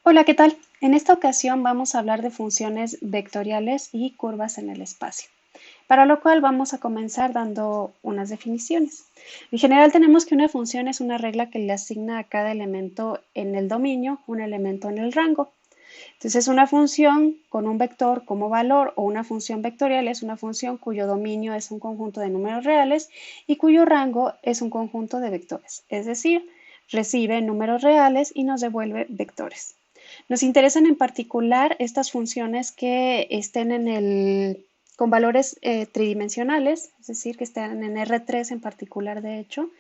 Hola, ¿qué tal? En esta ocasión vamos a hablar de funciones vectoriales y curvas en el espacio, para lo cual vamos a comenzar dando unas definiciones. En general tenemos que una función es una regla que le asigna a cada elemento en el dominio un elemento en el rango. Entonces, una función con un vector como valor o una función vectorial es una función cuyo dominio es un conjunto de números reales y cuyo rango es un conjunto de vectores, es decir, recibe números reales y nos devuelve vectores. Nos interesan en particular estas funciones que estén con valores tridimensionales, es decir, que estén en R3 en particular, de hecho,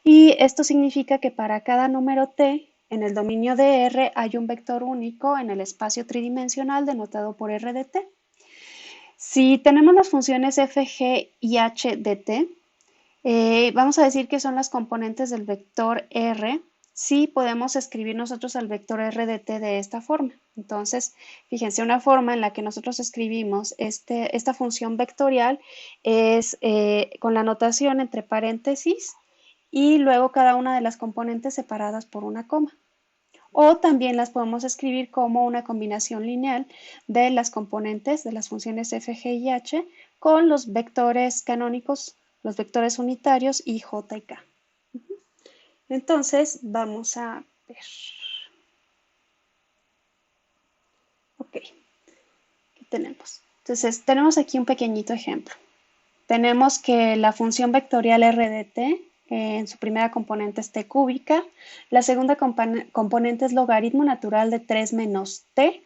y esto significa que para cada número t en el dominio de R hay un vector único en el espacio tridimensional denotado por R de t. Si tenemos las funciones f, g y h de t, vamos a decir que son las componentes del vector R. Sí podemos escribir nosotros el vector R de t de esta forma. Entonces, fíjense, una forma en la que nosotros escribimos esta función vectorial es con la notación entre paréntesis y luego cada una de las componentes separadas por una coma. O también las podemos escribir como una combinación lineal de las componentes de las funciones f, g y h con los vectores canónicos, los vectores unitarios y j y k. Entonces, vamos a ver. Ok, ¿qué tenemos? Entonces, tenemos aquí un pequeñito ejemplo. Tenemos que la función vectorial r de t, en su primera componente es t cúbica, la segunda componente es logaritmo natural de 3 menos t,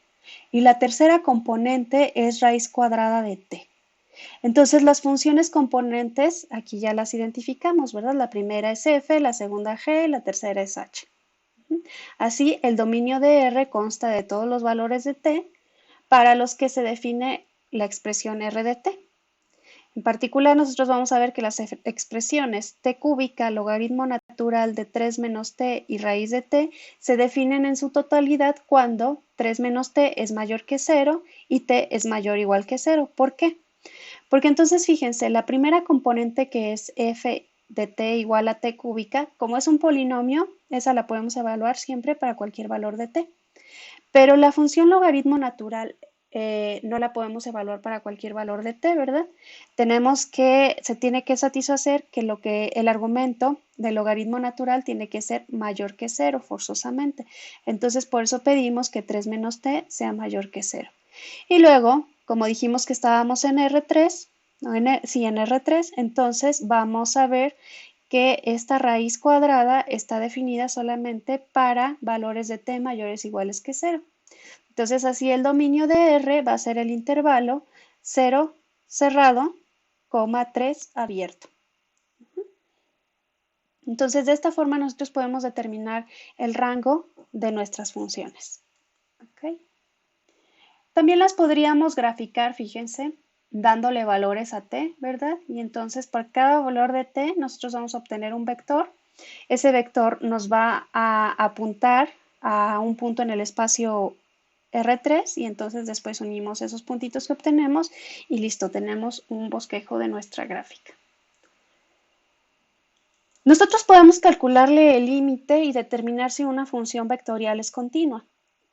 y la tercera componente es raíz cuadrada de t. Entonces, las funciones componentes, aquí ya las identificamos, ¿verdad? La primera es f, la segunda g, la tercera es h. Así, el dominio de R consta de todos los valores de t para los que se define la expresión R de t. En particular, nosotros vamos a ver que las expresiones t cúbica, logaritmo natural de 3 menos t y raíz de t se definen en su totalidad cuando 3 menos t es mayor que 0 y t es mayor o igual que 0. ¿Por qué? Porque entonces fíjense, la primera componente que es f de t igual a t cúbica, como es un polinomio, esa la podemos evaluar siempre para cualquier valor de t. Pero la función logaritmo natural no la podemos evaluar para cualquier valor de t, ¿verdad? Se tiene que satisfacer que el argumento del logaritmo natural tiene que ser mayor que 0 forzosamente. Entonces, por eso pedimos que 3 menos t sea mayor que 0. Y luego, como dijimos que estábamos en R3, en R3, entonces vamos a ver que esta raíz cuadrada está definida solamente para valores de t mayores o iguales que 0. Entonces, así el dominio de R va a ser el intervalo 0 cerrado, 3 abierto. Entonces, de esta forma nosotros podemos determinar el rango de nuestras funciones. ¿Okay? También las podríamos graficar, fíjense, dándole valores a t, ¿verdad? Y entonces por cada valor de t nosotros vamos a obtener un vector. Ese vector nos va a apuntar a un punto en el espacio R3 y entonces después unimos esos puntitos que obtenemos y listo, tenemos un bosquejo de nuestra gráfica. Nosotros podemos calcularle el límite y determinar si una función vectorial es continua.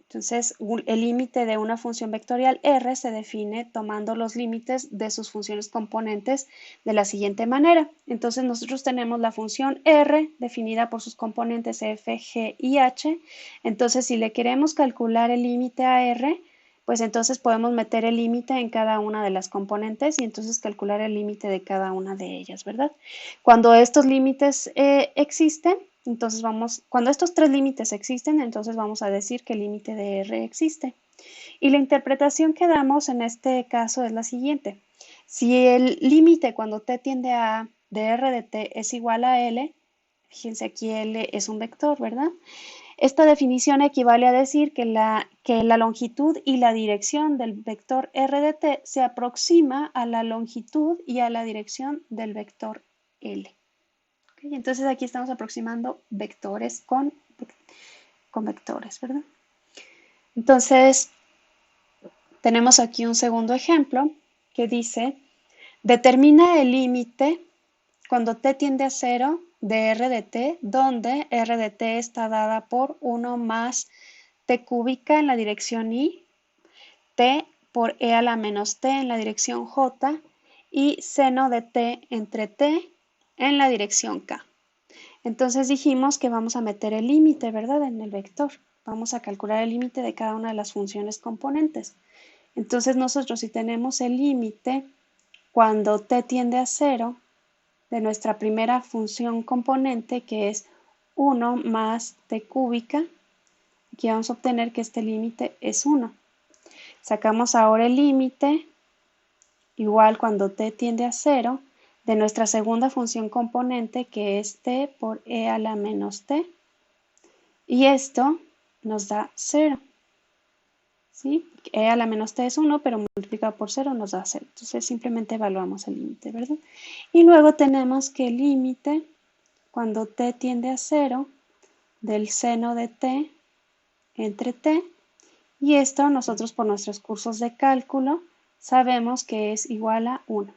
Entonces, el límite de una función vectorial R se define tomando los límites de sus funciones componentes de la siguiente manera. Entonces, nosotros tenemos la función R definida por sus componentes f, g y h. Entonces, si le queremos calcular el límite a R, pues entonces podemos meter el límite en cada una de las componentes y entonces calcular el límite de cada una de ellas, ¿verdad? Cuando estos límites existen, entonces cuando estos tres límites existen, entonces vamos a decir que el límite de R existe. Y la interpretación que damos en este caso es la siguiente. Si el límite cuando t tiende a de R de t es igual a L, fíjense aquí L es un vector, ¿verdad? Esta definición equivale a decir que la longitud y la dirección del vector R de t se aproxima a la longitud y a la dirección del vector L. ¿Okay? Entonces aquí estamos aproximando vectores con vectores, ¿verdad? Entonces, tenemos aquí un segundo ejemplo que dice, determina el límite cuando t tiende a 0 de R de t, donde R de t está dada por 1 más t cúbica en la dirección y, t por e a la menos t en la dirección j y seno de t entre t en la dirección k. Entonces dijimos que vamos a meter el límite, ¿verdad? En el vector. Vamos a calcular el límite de cada una de las funciones componentes. Entonces nosotros si tenemos el límite cuando t tiende a 0 de nuestra primera función componente, que es 1 más t cúbica, aquí vamos a obtener que este límite es 1. Sacamos ahora el límite igual cuando t tiende a 0 de nuestra segunda función componente, que es t por e a la menos t, y esto nos da 0. ¿Sí? E a la menos t es 1, pero multiplicado por 0 nos da 0. Entonces simplemente evaluamos el límite, ¿verdad? Y luego tenemos que el límite, cuando t tiende a 0, del seno de t entre t, y esto nosotros por nuestros cursos de cálculo sabemos que es igual a 1.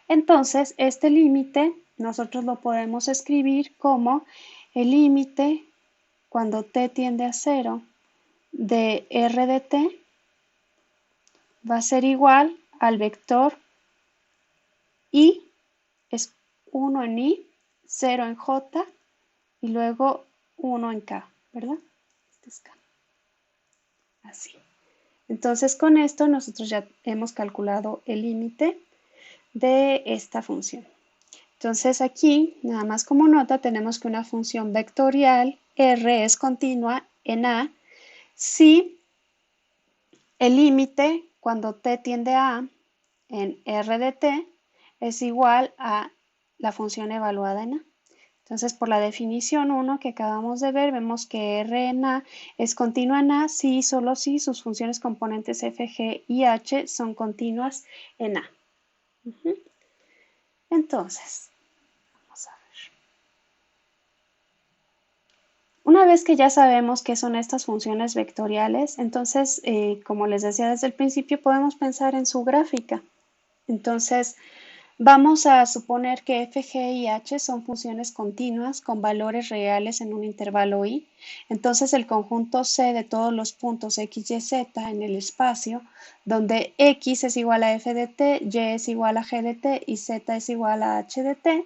Entonces, este límite nosotros lo podemos escribir como el límite cuando t tiende a 0 de r de t va a ser igual al vector i, es 1 en i, 0 en j y luego 1 en k, ¿verdad? Este es k. Así. Entonces con esto nosotros ya hemos calculado el límite de esta función. Entonces aquí, nada más como nota, tenemos que una función vectorial r es continua en a si el límite cuando t tiende a en r de t es igual a la función evaluada en a. Entonces, por la definición 1 que acabamos de ver, vemos que R en A es continua en A si y solo si sus funciones componentes f, g y h son continuas en A. Entonces, vamos a ver. Una vez que ya sabemos qué son estas funciones vectoriales, entonces, como les decía desde el principio, podemos pensar en su gráfica. Entonces, vamos a suponer que f, g y h son funciones continuas con valores reales en un intervalo i. Entonces el conjunto C de todos los puntos x, y, z en el espacio, donde x es igual a f de t, y es igual a g de t y z es igual a h de t,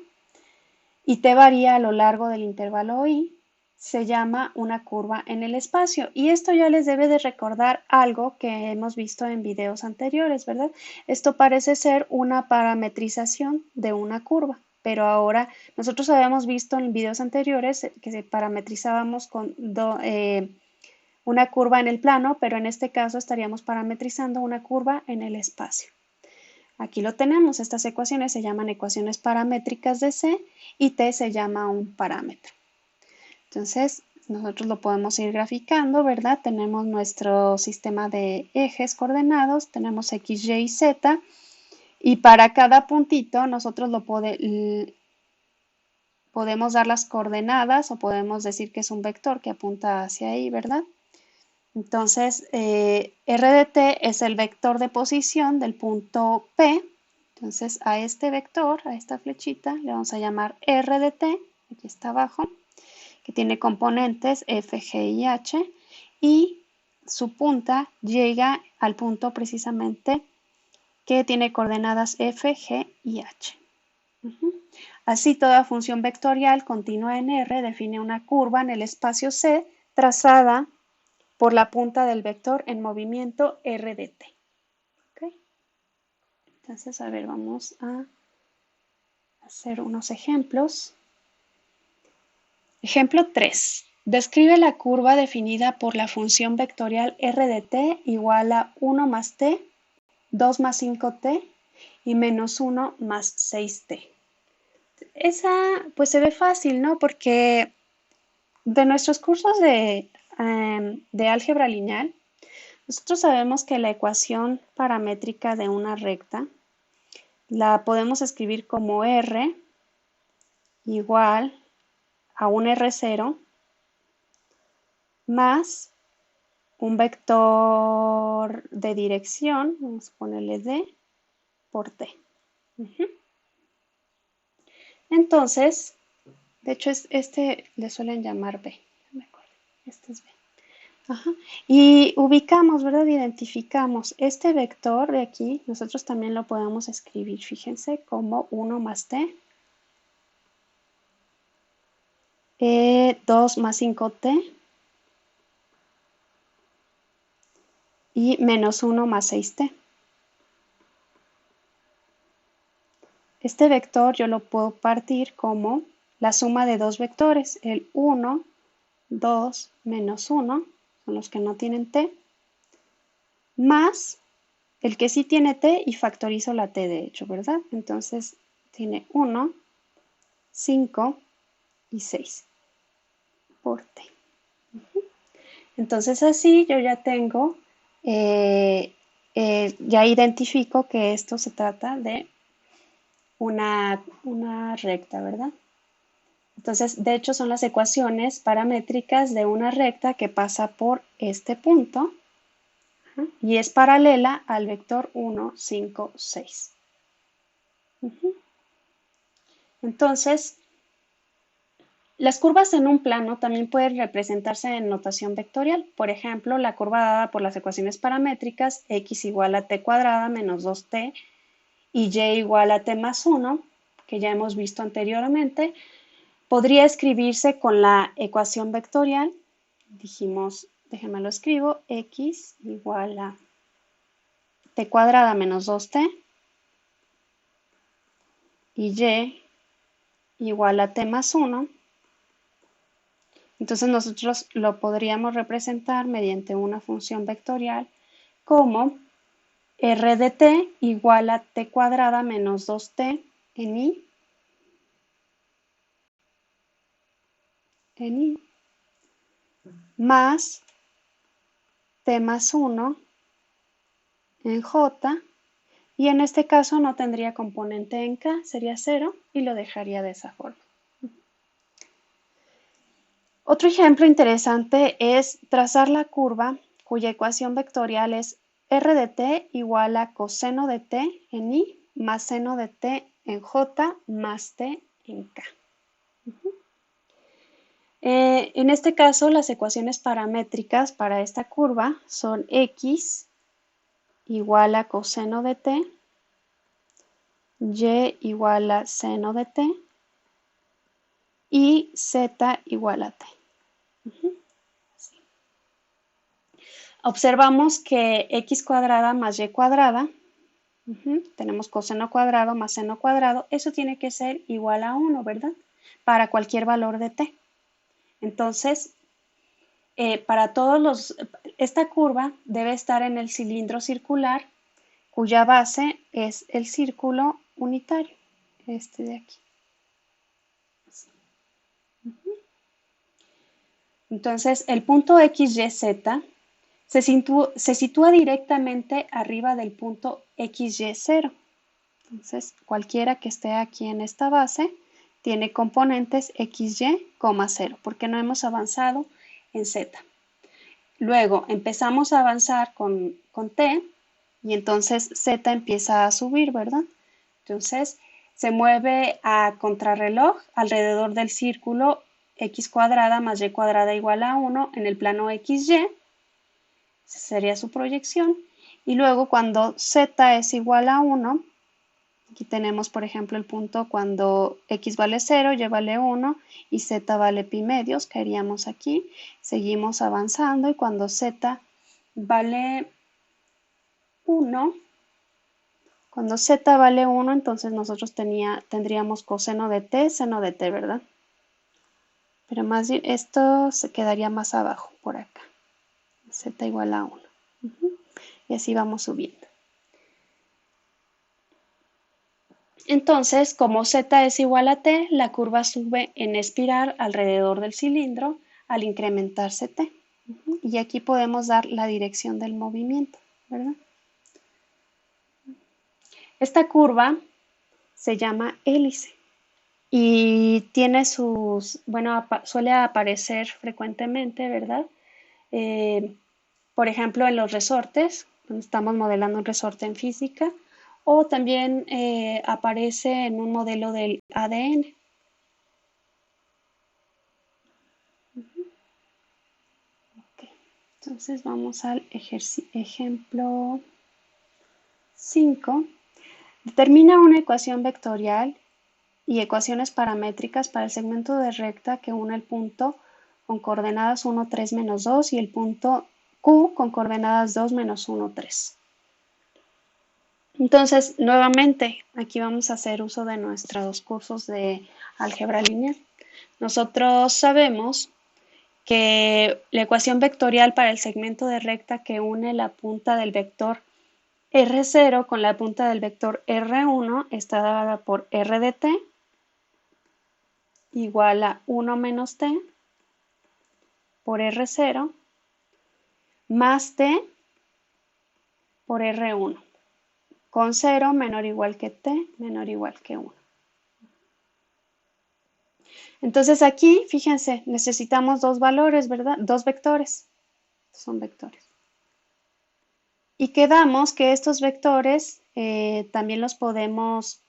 y t varía a lo largo del intervalo i, se llama una curva en el espacio. Y esto ya les debe de recordar algo que hemos visto en videos anteriores, ¿verdad? Esto parece ser una parametrización de una curva, pero ahora nosotros habíamos visto en videos anteriores que se parametrizábamos con una curva en el plano, pero en este caso estaríamos parametrizando una curva en el espacio. Aquí lo tenemos, estas ecuaciones se llaman ecuaciones paramétricas de C y T se llama un parámetro. Entonces, nosotros lo podemos ir graficando, ¿verdad? Tenemos nuestro sistema de ejes coordenados, tenemos X, Y y Z, y para cada puntito nosotros podemos dar las coordenadas o podemos decir que es un vector que apunta hacia ahí, ¿verdad? Entonces, R de t es el vector de posición del punto P. Entonces, a este vector, a esta flechita, le vamos a llamar R de t, aquí está abajo, que tiene componentes f, g y h, y su punta llega al punto precisamente que tiene coordenadas f, g y h. Así, toda función vectorial continua en R define una curva en el espacio C trazada por la punta del vector en movimiento r de t. ¿Okay? Entonces, a ver, vamos a hacer unos ejemplos. Ejemplo 3. Describe la curva definida por la función vectorial r de t igual a 1 más t, 2 más 5t y menos 1 más 6t. Esa pues se ve fácil, ¿no? Porque de nuestros cursos de álgebra lineal, nosotros sabemos que la ecuación paramétrica de una recta la podemos escribir como r igual a un r0 más un vector de dirección, vamos a ponerle d por t. Entonces, de hecho este le suelen llamar b, no me acuerdo, este es b. Ajá. Y ubicamos, ¿verdad? Identificamos este vector de aquí, nosotros también lo podemos escribir, fíjense, como 1 más t, 2 más 5t y menos 1 más 6t. Este vector yo lo puedo partir como la suma de dos vectores, el 1, 2, menos 1, son los que no tienen t, más el que sí tiene t y factorizo la t de hecho, ¿verdad? Entonces tiene 1, 5 y 6 por t. Entonces así yo ya tengo, ya identifico que esto se trata de una recta, ¿verdad? Entonces, de hecho, son las ecuaciones paramétricas de una recta que pasa por este punto y es paralela al vector 1, 5, 6. Entonces, las curvas en un plano también pueden representarse en notación vectorial. Por ejemplo, la curva dada por las ecuaciones paramétricas x igual a t cuadrada menos 2t y y igual a t más 1, que ya hemos visto anteriormente, podría escribirse con la ecuación vectorial. Dijimos, déjenme lo escribo, x igual a t cuadrada menos 2t y igual a t más 1. Entonces nosotros lo podríamos representar mediante una función vectorial como r de t igual a t cuadrada menos 2t en i más t más 1 en j, y en este caso no tendría componente en k, sería 0 y lo dejaría de esa forma. Otro ejemplo interesante es trazar la curva cuya ecuación vectorial es r de t igual a coseno de t en i más seno de t en j más t en k. En este caso, las ecuaciones paramétricas para esta curva son x igual a coseno de t, y igual a seno de t y z igual a t. Observamos que x cuadrada más y cuadrada, tenemos coseno cuadrado más seno cuadrado, eso tiene que ser igual a 1, ¿verdad? Para cualquier valor de t. Entonces, para todos esta curva debe estar en el cilindro circular cuya base es el círculo unitario, este de aquí. Entonces, el punto XYZ se sitúa directamente arriba del punto XY0. Entonces, cualquiera que esté aquí en esta base tiene componentes XY, 0, porque no hemos avanzado en Z. Luego empezamos a avanzar con T y entonces Z empieza a subir, ¿verdad? Entonces se mueve a contrarreloj alrededor del círculo x cuadrada más y cuadrada igual a 1 en el plano XY, esa sería su proyección, y luego cuando Z es igual a 1, aquí tenemos por ejemplo el punto cuando x vale 0, y vale 1 y z vale pi medios, caeríamos aquí, seguimos avanzando y cuando z vale 1, cuando z vale 1, entonces nosotros tendríamos coseno de t, seno de t, ¿verdad? Pero más bien esto se quedaría más abajo, por acá. Z igual a 1. Y así vamos subiendo. Entonces, como z es igual a t, la curva sube en espiral alrededor del cilindro al incrementarse t. Y aquí podemos dar la dirección del movimiento, ¿verdad? Esta curva se llama hélice y tiene bueno, suele aparecer frecuentemente, ¿verdad? Por ejemplo, en los resortes, cuando estamos modelando un resorte en física, o también aparece en un modelo del ADN. Okay. Entonces vamos al ejemplo 5. Determina una ecuación vectorial y ecuaciones paramétricas para el segmento de recta que une el punto con coordenadas 1, 3, menos 2 y el punto Q con coordenadas 2, menos 1, 3. Entonces, nuevamente, aquí vamos a hacer uso de nuestros cursos de álgebra lineal. Nosotros sabemos que la ecuación vectorial para el segmento de recta que une la punta del vector R0 con la punta del vector R1 está dada por R de t igual a 1 menos t por R0 más t por R1 con 0 menor o igual que t menor o igual que 1. Entonces aquí, fíjense, necesitamos dos valores, ¿verdad? Dos vectores. Son vectores. Y quedamos que estos vectores también los podemos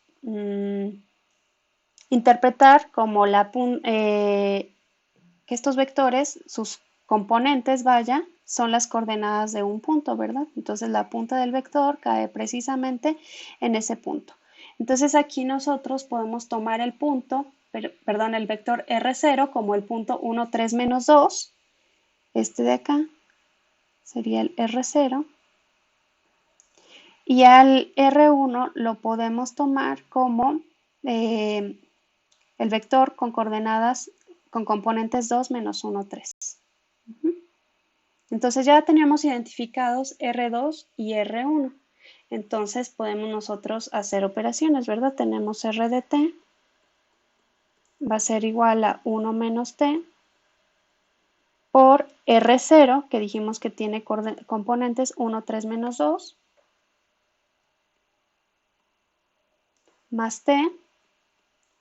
interpretar como que estos vectores, sus componentes, vaya, son las coordenadas de un punto, ¿verdad? Entonces la punta del vector cae precisamente en ese punto. Entonces aquí nosotros podemos tomar el punto, perdón, el vector R0 como el punto 1, 3, menos 2. Este de acá sería el R0. Y al R1 lo podemos tomar como el vector con coordenadas con componentes 2, menos 1, 3. Entonces ya tenemos identificados R2 y R1. Entonces podemos nosotros hacer operaciones, ¿verdad? Tenemos R de t, va a ser igual a 1 menos t por R0, que dijimos que tiene componentes 1, 3, menos 2, más t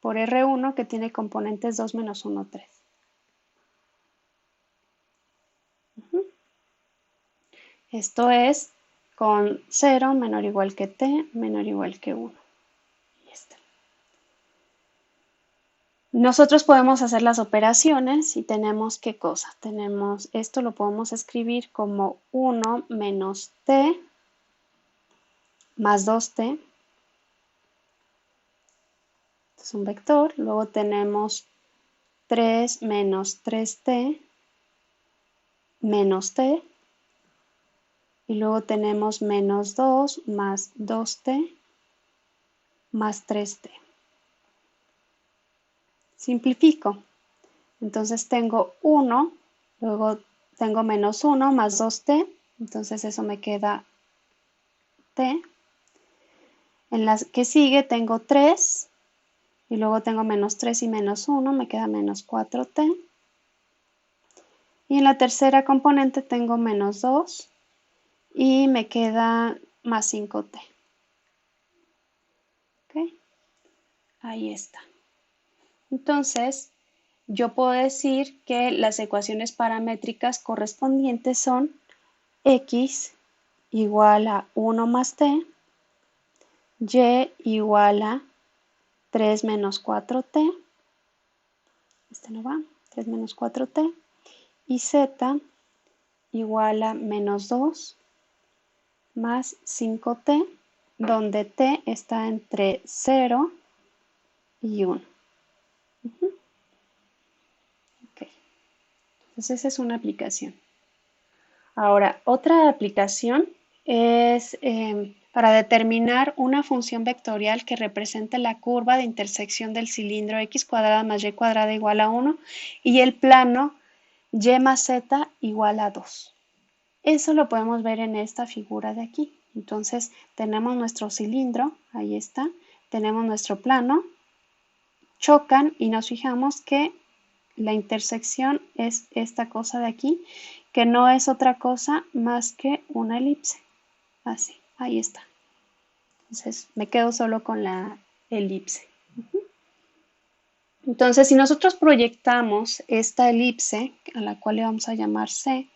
por R1, que tiene componentes 2, menos 1, 3. Esto es con 0 menor o igual que t menor o igual que 1. Ahí está. Nosotros podemos hacer las operaciones y tenemos ¿qué cosa? Tenemos esto, lo podemos escribir como 1 menos t más 2t. Es un vector. Luego tenemos 3 menos 3t menos t. Y luego tenemos menos 2 más 2t más 3t. Simplifico. Entonces tengo 1, luego tengo menos 1 más 2t. Entonces eso me queda t. En la que sigue tengo 3. Y luego tengo menos 3 y menos 1. Me queda menos 4t. Y en la tercera componente tengo menos 2. Y me queda más 5t. ¿Ok? Ahí está. Entonces, yo puedo decir que las ecuaciones paramétricas correspondientes son x igual a 1 más t, y igual a 3 menos 4t, este no va, 3 menos 4t, y z igual a menos 2 más 5t, donde t está entre 0 y 1. Okay. Entonces esa es una aplicación. Ahora, otra aplicación es para determinar una función vectorial que represente la curva de intersección del cilindro x cuadrada más y cuadrada igual a 1 y el plano y más z igual a 2. Eso lo podemos ver en esta figura de aquí. Entonces tenemos nuestro cilindro, ahí está, tenemos nuestro plano, chocan y nos fijamos que la intersección es esta cosa de aquí, que no es otra cosa más que una elipse. Así, ahí está. Entonces me quedo solo con la elipse. Entonces, si nosotros proyectamos esta elipse, a la cual le vamos a llamar C,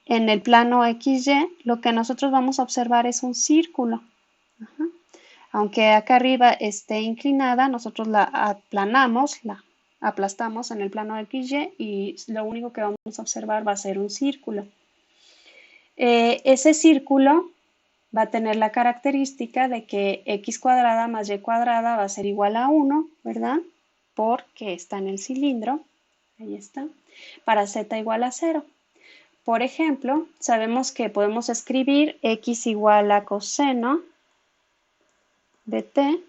en el plano XY, lo que nosotros vamos a observar es un círculo. Aunque acá arriba esté inclinada, nosotros la aplanamos, la aplastamos en el plano XY y lo único que vamos a observar va a ser un círculo. ese círculo va a tener la característica de que x cuadrada más y cuadrada va a ser igual a 1, ¿verdad? Porque está en el cilindro. Ahí está. Para z igual a 0. Por ejemplo, sabemos que podemos escribir x igual a coseno de t,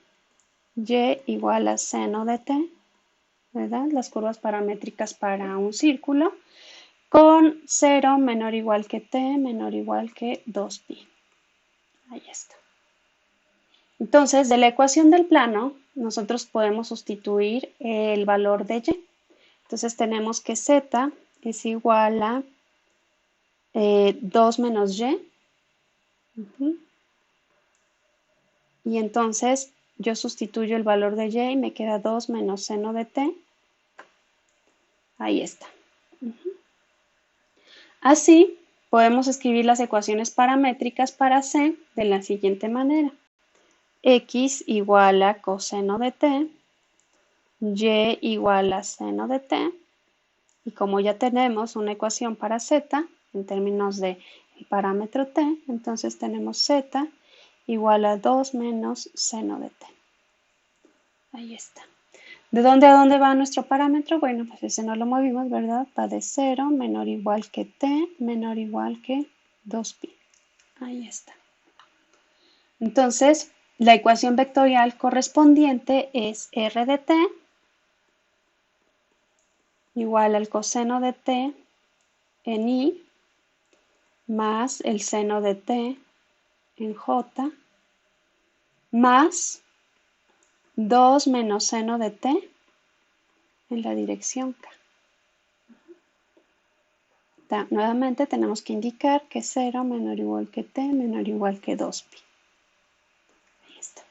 y igual a seno de t, ¿verdad? Las curvas paramétricas para un círculo, con 0 menor o igual que t, menor o igual que 2pi. Ahí está. Entonces, de la ecuación del plano, nosotros podemos sustituir el valor de y. Entonces, tenemos que z es igual a 2 menos y. Y entonces, yo sustituyo el valor de y y me queda 2 menos seno de t. Ahí está. Así, podemos escribir las ecuaciones paramétricas para c de la siguiente manera. X igual a coseno de t, y igual a seno de t, y como ya tenemos una ecuación para z en términos de el parámetro t, entonces tenemos z igual a 2 menos seno de t. Ahí está. ¿De dónde a dónde va nuestro parámetro? Bueno, pues ese no lo movimos, ¿verdad? Va de 0 menor o igual que t, menor o igual que 2pi. Ahí está. Entonces, la ecuación vectorial correspondiente es r de t igual al coseno de t en i más el seno de t en j más 2 menos seno de t en la dirección k. Nuevamente tenemos que indicar que 0 menor o igual que t menor o igual que 2pi. Ahí está.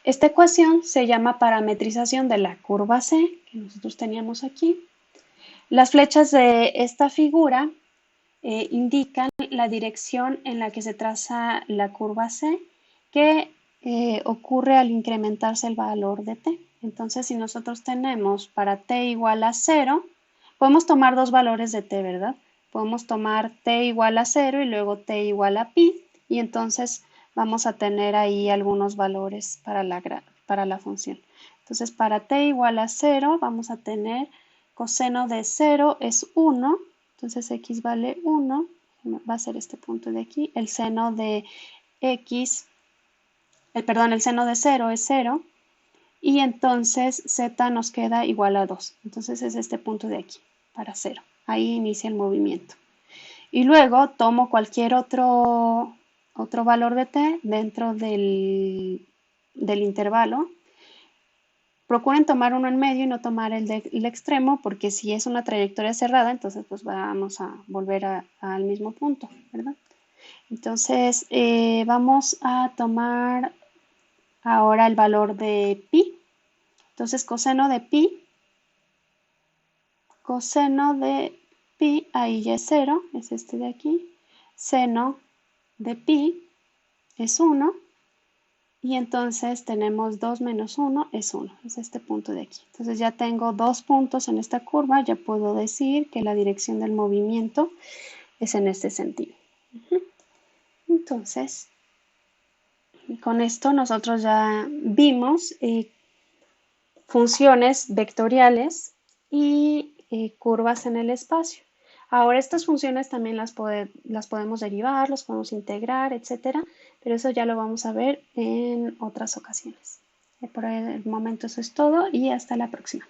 Esta ecuación se llama parametrización de la curva C, que nosotros teníamos aquí. Las flechas de esta figura indican la dirección en la que se traza la curva C, que ocurre al incrementarse el valor de t. Entonces, si nosotros tenemos para t igual a 0, podemos tomar dos valores de t, ¿verdad? Podemos tomar t igual a 0 y luego t igual a pi, y entonces vamos a tener ahí algunos valores para la función. Entonces, para t igual a 0 vamos a tener coseno de 0 es 1, entonces x vale 1, va a ser este punto de aquí. El seno de x, el seno de 0 es 0, y entonces z nos queda igual a 2. Entonces es este punto de aquí, para 0. Ahí inicia el movimiento. Y luego tomo cualquier otro valor de t dentro del intervalo. Procuren tomar uno en medio y no tomar el extremo, porque si es una trayectoria cerrada, entonces pues vamos a volver al mismo punto, ¿verdad? Entonces vamos a tomar ahora el valor de pi. Entonces coseno de pi, ahí ya es 0, es este de aquí. Seno de pi es 1. Y entonces tenemos 2 menos 1 es 1, es este punto de aquí. Entonces ya tengo dos puntos en esta curva, ya puedo decir que la dirección del movimiento es en este sentido. Entonces, con esto nosotros ya vimos funciones vectoriales y curvas en el espacio. Ahora estas funciones también las podemos derivar, las podemos integrar, etcétera, pero eso ya lo vamos a ver en otras ocasiones. Por el momento eso es todo y hasta la próxima.